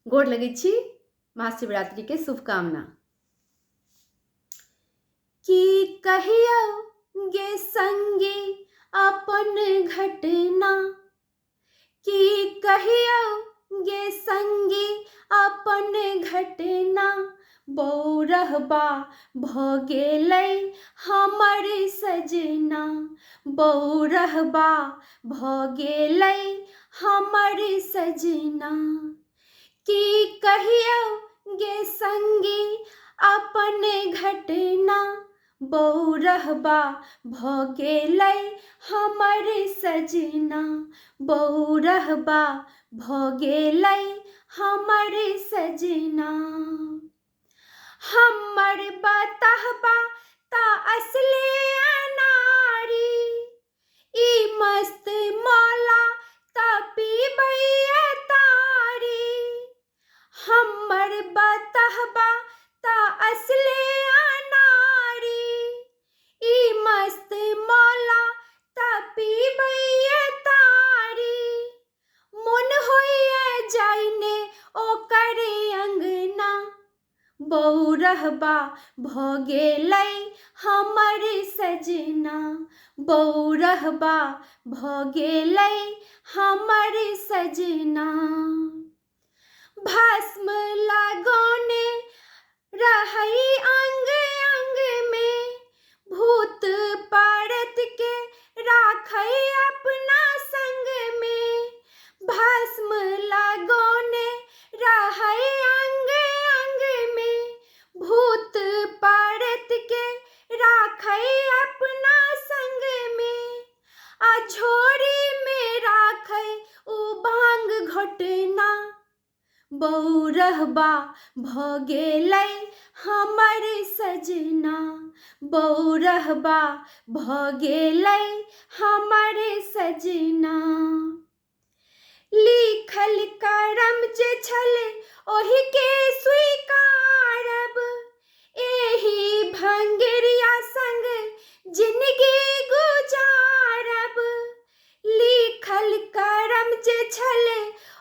गोड़ लगै छी, महाशिवरात्रि के शुभकामना। की कहियौ गे संगी अपन घटना, की कहियौ गे संगी अपन घटना, बौरहबा भऽ गेलै हमर सजना, बौरहबा भऽ गेलै हमर सजना। की कहियौ गे संगी अपन घटना, बौरहबा भऽ गेलै हमर सजना, बौरहबा भऽ गेलै हमर सजना। हमर बतहबा ता असले अनारी, ई मस्त मौला ता पीबै तारी। हमर बतहबा ता असले अनारी, ई मस्त मौला ता पीबै तारी। मन होइए जाइने ओकर अंगना, बौरहबा भऽ गेलै हमर सजना, बौरहबा भऽ गेलै हमर सजना। भस्म लगौने रहै अंग अंग में, भूत प्रेत के राखै अपना संग में। भस्म लगौने रहै अंग अंग में, भूत प्रेत के राखै अपना संग में। आ झोरी में राखै उ भांग घोटना, बौरहबा भऽ गेलै हमर सजना, बौरहबा भऽ गेलै हमर सजना। लिखल करम जे छल ओहि के स्वीकारब, एही भंगेरिया संग जिंदगी गुजारब। लिखल करम जे छल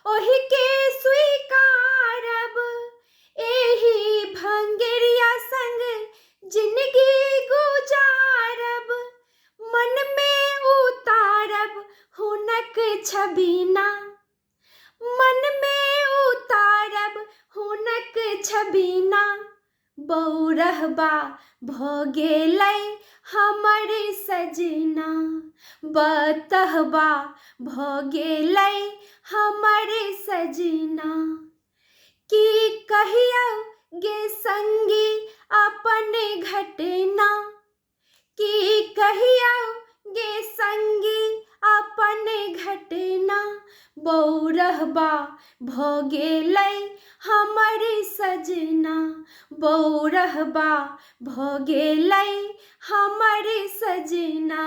ओहि के स्वीकारब, एही भंगेरिया संग जिंदगी गुजारब। मन में उतारब हुनक छबिना, मन में उतारब हुनक छबिना, बौरहबा भऽ गेलै हमर सजना, बतहबा भऽ गेलै हमर सजना। की कहियौ गे संगी अपन घटना, की कहियौ गे संगी अपन घटना, बौरहबा भऽ गेलै हमर सजना, बौरहबा भऽ गेलै हमर सजना।